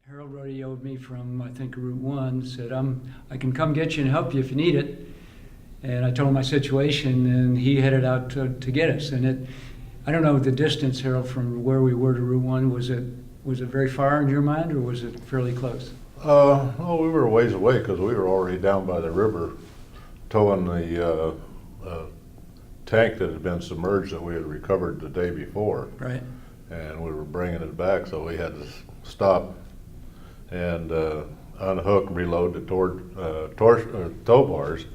Harold radioed me from, I think, Route 1, said, I can come get you and help you if you need it. And I told him my situation, and he headed out to get us. And I don't know the distance, Harold, from where we were to Route 1. Was it very far in your mind, or was it fairly close? Well, we were a ways away because we were already down by the river towing the tank that had been submerged that we had recovered the day before. Right. And we were bringing it back, so we had to stop and unhook, reload the tow bars.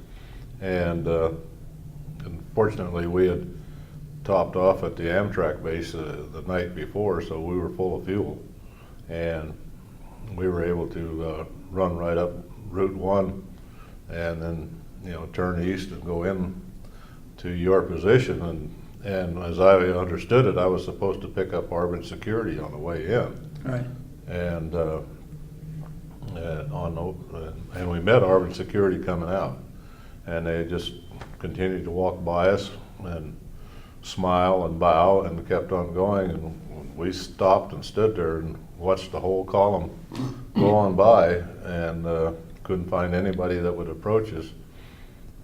And unfortunately, we had topped off at the Amtrak base the night before, so we were full of fuel. And we were able to run right up Route 1 and then, turn east and go in to your position. And as I understood it, I was supposed to pick up Armed Security on the way in. Right. And and we met Armed Security coming out, and they just continued to walk by us and smile and bow and kept on going. And we stopped and stood there and watched the whole column go on by, and couldn't find anybody that would approach us.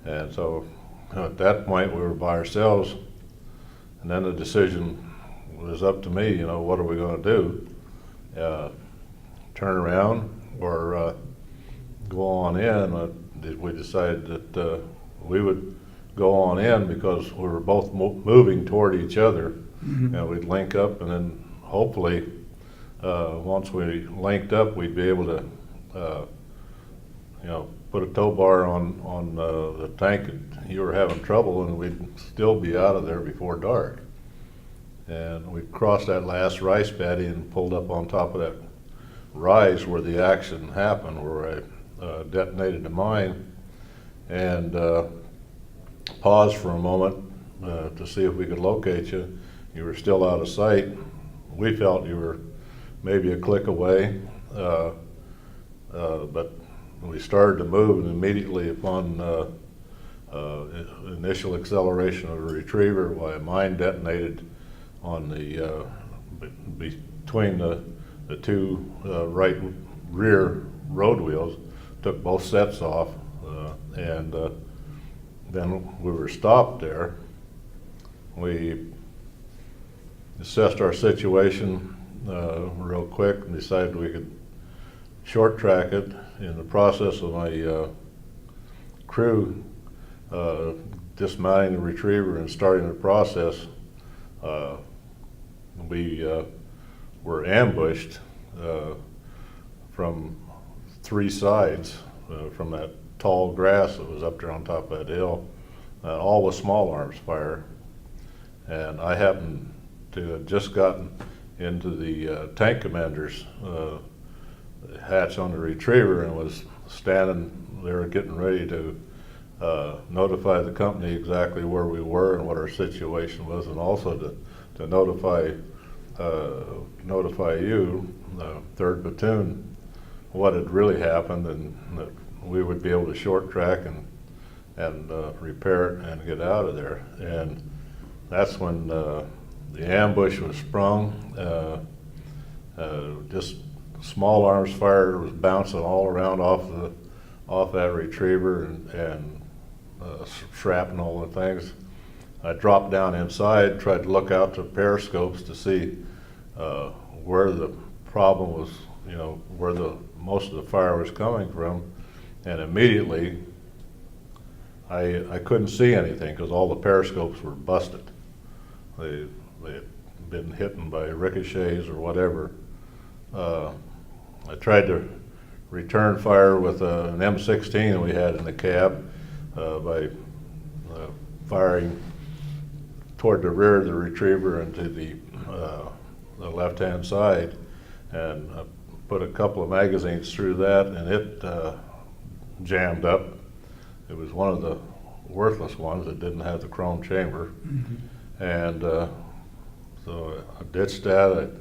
And so at that point we were by ourselves, and then the decision was up to me, what are we going to do? Turn around or go on in? We decided that we would go on in because we were both moving toward each other. Mm-hmm. And we'd link up, and then hopefully once we linked up, we'd be able to put a tow bar on the tank that you were having trouble, and we'd still be out of there before dark. And we crossed that last rice paddy and pulled up on top of that rise where the action happened, where I detonated the mine, and paused for a moment to see if we could locate you. You were still out of sight. We felt you were maybe a click away, but we started to move, and immediately upon initial acceleration of the retriever, while a mine detonated on the between the two right rear road wheels, took both sets off, and then we were stopped there. We assessed our situation real quick and decided we could short track it. In the process of my crew dismounting the retriever and starting the process, we were ambushed from three sides from that tall grass that was up there on top of that hill, all with small arms fire. And I happened to have just gotten into the tank commander's hatch on the retriever and was standing there getting ready to notify the company exactly where we were and what our situation was, and also to notify you, the 3rd Platoon, what had really happened, and that we would be able to short track and repair it and get out of there. And that's when the ambush was sprung. Just small arms fire was bouncing all around off that retriever, and shrapnel and things. I dropped down inside, tried to look out to periscopes to see where the problem was, where most of the fire was coming from, and immediately I couldn't see anything because all the periscopes were busted. They had been hit by ricochets or whatever. I tried to return fire with an M16 that we had in the cab by firing toward the rear of the retriever and to the left-hand side, and put a couple of magazines through that, and it jammed up. It was one of the worthless ones that didn't have the chrome chamber. Mm-hmm. And so I ditched that.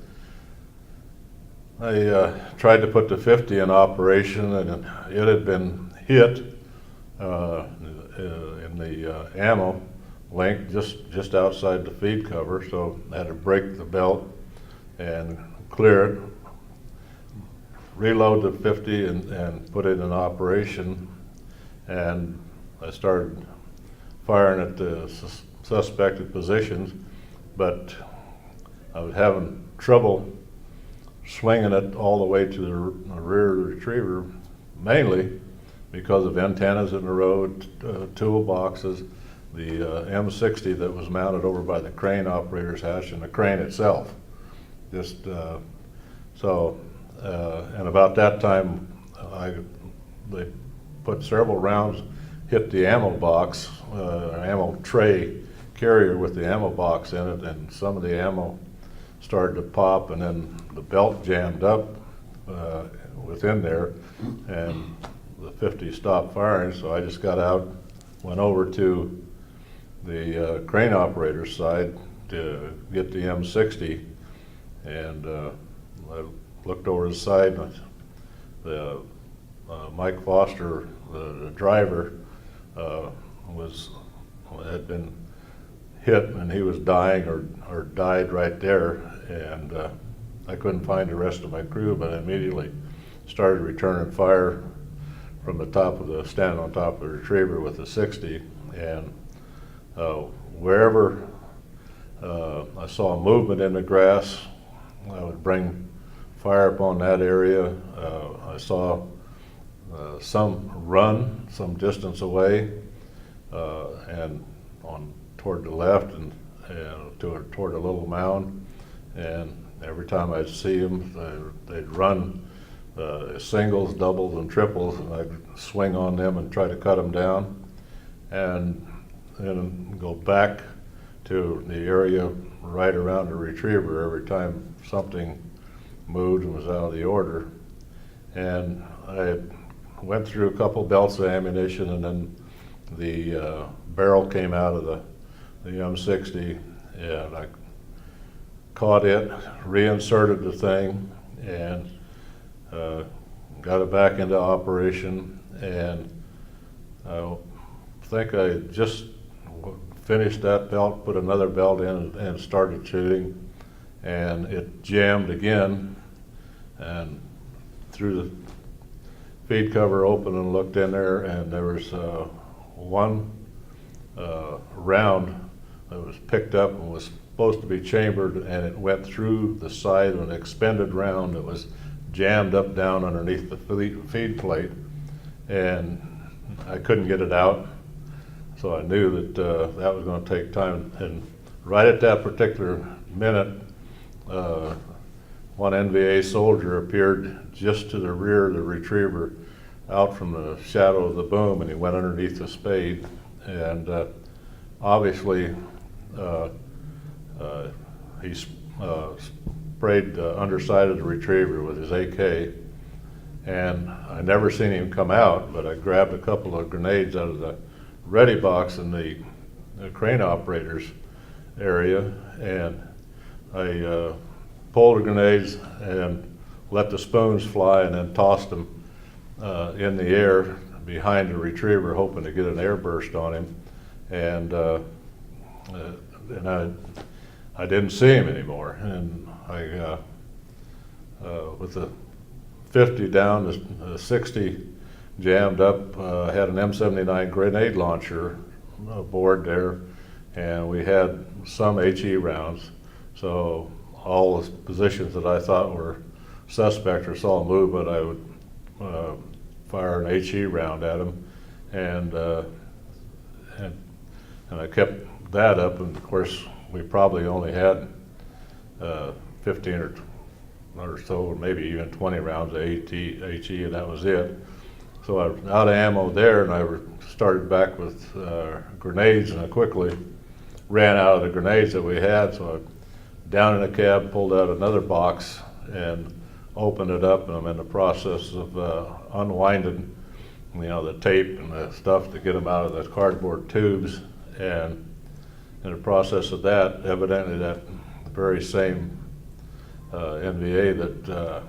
I tried to put the 50 in operation, and it had been hit in the ammo link just outside the feed cover, so I had to break the belt and clear it. reload the 50 and put it in operation, and I started firing at the suspected positions, but I was having trouble swinging it all the way to the rear of the retriever, mainly because of antennas in the road, toolboxes, the M60 that was mounted over by the crane operator's hatch, and the crane itself. Just and about that time, they put several rounds, hit the ammo box, ammo tray carrier with the ammo box in it, and some of the ammo started to pop, and then the belt jammed up within there, and the 50 stopped firing. So I just got out, went over to the crane operator's side to get the M60, and I looked over the side, and the Mike Foster, the driver, had been hit, and he was dying or died right there, and I couldn't find the rest of my crew, but I immediately started returning fire from the top of standing on top of the retriever with the 60, and wherever I saw movement in the grass, I would bring fire upon that area. I saw some run some distance away, and toward the left, and toward a little mound, and every time I'd see them, they'd run singles, doubles, and triples, and I'd swing on them and try to cut them down, and then go back to the area right around the retriever every time something moved and was out of the order. And I went through a couple belts of ammunition, and then the barrel came out of the M60, and I caught it, reinserted the thing, and got it back into operation. And I think I just finished that belt, put another belt in, and started shooting, and it jammed again, and threw the feed cover open and looked in there, and there was one round that was picked up and was supposed to be chambered, and it went through the side of an expended round that was jammed up down underneath the feed plate, and I couldn't get it out. So I knew that that was going to take time, and right at that particular minute, one NVA soldier appeared just to the rear of the retriever, out from the shadow of the boom, and he went underneath the spade, and obviously he sprayed the underside of the retriever with his AK, and I never seen him come out, but I grabbed a couple of grenades out of the ready box in the crane operator's area, and I pulled the grenades and let the spoons fly, and then tossed them in the air behind the retriever, hoping to get an air burst on him, and I didn't see him anymore, and I with the 50 down, the 60 jammed up, had an M79 grenade launcher aboard there, and we had some HE rounds, so all the positions that I thought were suspect or saw movement, I would fire an HE round at them, and I kept that up, and of course we probably only had 15 or so, maybe even 20 rounds of HE, and that was it. So I was out of ammo there, and I started back with grenades, and I quickly ran out of the grenades that we had. So I down in the cab, pulled out another box and opened it up, and I'm in the process of unwinding, the tape and the stuff to get them out of the cardboard tubes. And in the process of that, evidently that very same NVA that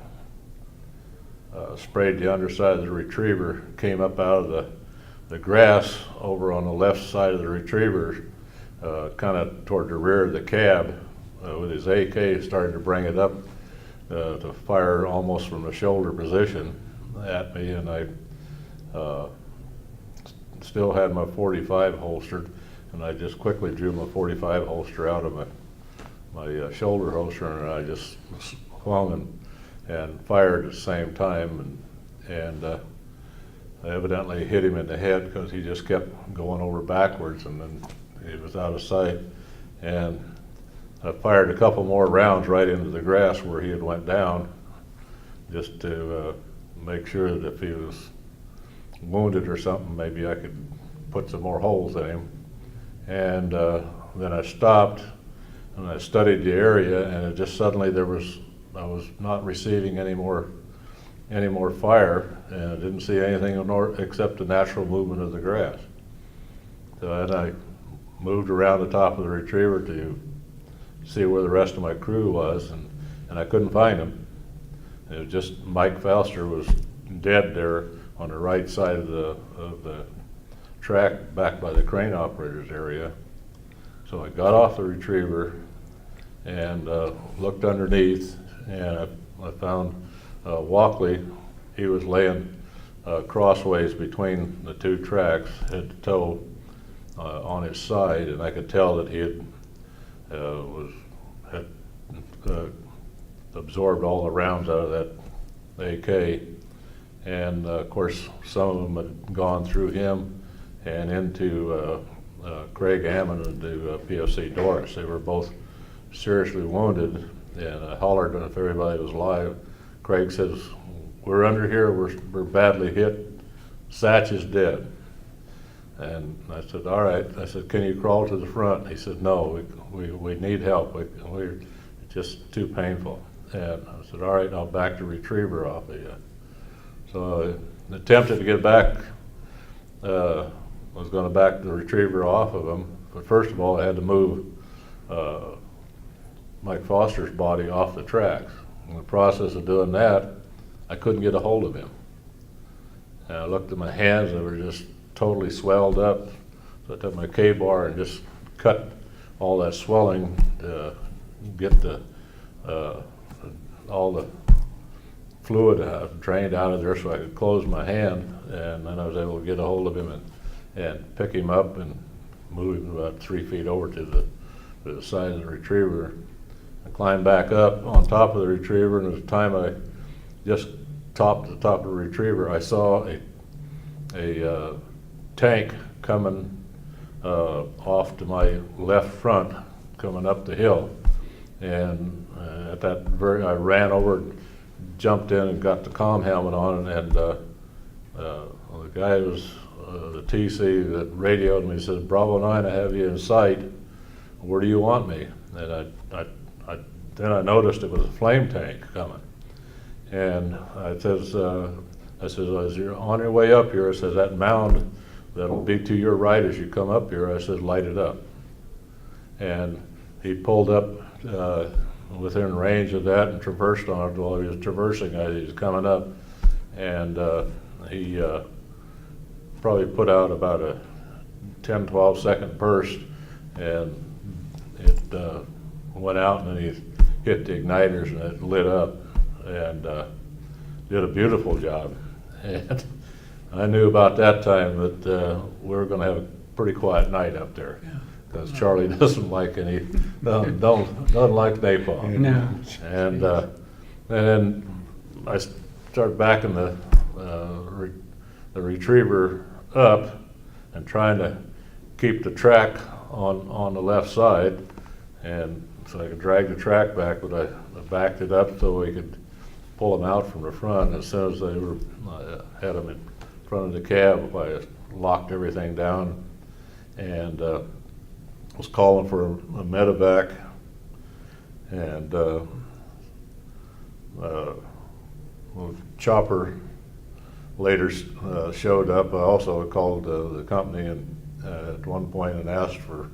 sprayed the underside of the retriever came up out of the grass over on the left side of the retriever, kind of toward the rear of the cab, with his AK, started to bring it up to fire almost from the shoulder position at me, and I still had my .45 holstered, and I just quickly drew my .45 holster out of my shoulder holster, and I just swung and fired at the same time, and I evidently hit him in the head because he just kept going over backwards, and then he was out of sight. And I fired a couple more rounds right into the grass where he had went down, just to make sure that if he was wounded or something, maybe I could put some more holes in him. And then I stopped and I studied the area, and it just suddenly I was not receiving any more fire, and I didn't see anything except the natural movement of the grass. So then I moved around the top of the retriever to see where the rest of my crew was, and I couldn't find him. It was just Mike Fauster was dead there on the right side of the track back by the crane operator's area. So I got off the retriever and looked underneath, and I found Walkley. He was laying crossways between the two tracks, head to toe, on his side, and I could tell that he had absorbed all the rounds out of that AK, and of course some of them had gone through him and into Craig Ammon and to PFC Doris. They were both seriously wounded, and I hollered if everybody was alive. Craig says, "We're under here, we're badly hit, Satch is dead." And I said, "All right." I said, "Can you crawl to the front?" He said, "No, we need help. We're just too painful." And I said, "All right, I'll back the retriever off of you." So I attempted to get back, I was going to back the retriever off of him, but first of all I had to move Mike Foster's body off the tracks. In the process of doing that, I couldn't get a hold of him. And I looked at my hands, they were just totally swelled up. So I took my K-bar and just cut all that swelling to get all the fluid drained out of there so I could close my hand, and then I was able to get a hold of him and pick him up and move him about 3 feet over to the side of the retriever. I climbed back up on top of the retriever, and at the time I just topped the top of the retriever, I saw a tank coming off to my left front, coming up the hill. And at that I ran over and jumped in and got the comm helmet on, and the guy was the TC that radioed me, said, "Bravo 9, I have you in sight. Where do you want me?" And then I noticed it was a flame tank coming. And I says, as you're on your way up here, I says, that mound that'll be to your right as you come up here, I said, light it up. And he pulled up within range of that and traversed on it. While he was traversing, he was coming up, and he probably put out about a 10-12 second burst, and it went out, and then he hit the igniters and it lit up, and did a beautiful job. And I knew about that time that we were going to have a pretty quiet night up there, because Charlie doesn't like doesn't like napalm. No. And then I started backing the retriever up and trying to keep the track on the left side, and so I could drag the track back, but I backed it up so we could pull them out from the front. As soon as I had them in front of the cab, I locked everything down and was calling for a medevac, and chopper later showed up. I also called the company at one point and asked for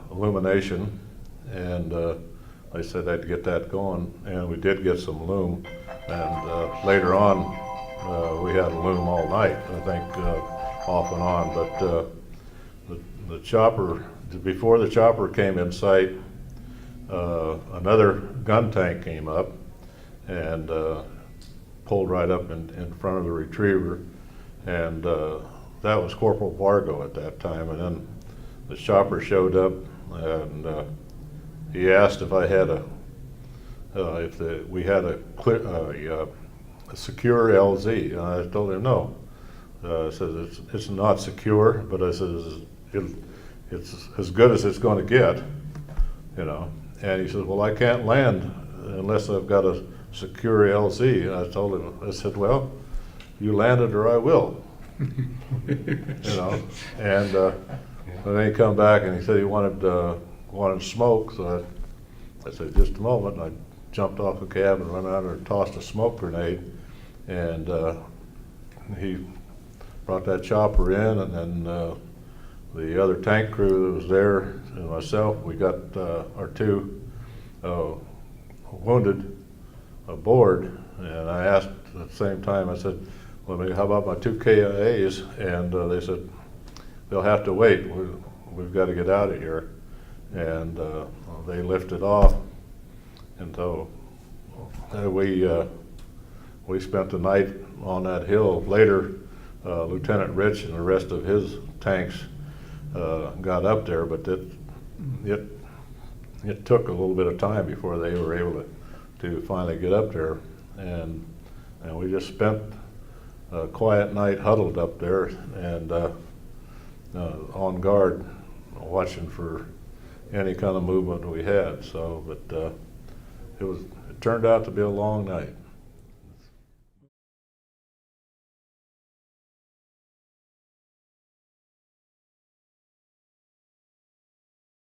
illumination, and I said I'd get that going, and we did get some loom, and later on we had loom all night, I think, off and on. But the chopper, before the chopper came in sight, another gun tank came up and pulled right up in front of the retriever, and that was Corporal Vargo at that time. And then the chopper showed up, and he asked if I had we had a secure LZ, and I told him no. I said it's not secure, but I said it's as good as it's going to get, you know. And he said, well, I can't land unless I've got a secure LZ. And I told him, I said, well, you land it or I will, you know. And then he come back and he said he wanted smoke. So I said, just a moment. And I jumped off the cab and went out and tossed a smoke grenade. And he brought that chopper in, and then the other tank crew that was there and myself, we got our two wounded aboard. And I asked at the same time, I said, well, maybe how about my two KIAs? And they said, they'll have to wait. We've got to get out of here. And they lifted off. And so we spent the night on that hill. Later, Lieutenant Rich and the rest of his tanks got up there, but it took a little bit of time before they were able to finally get up there. And we just spent a quiet night huddled up there and on guard, watching for any kind of movement we had. So, but it turned out to be a long night.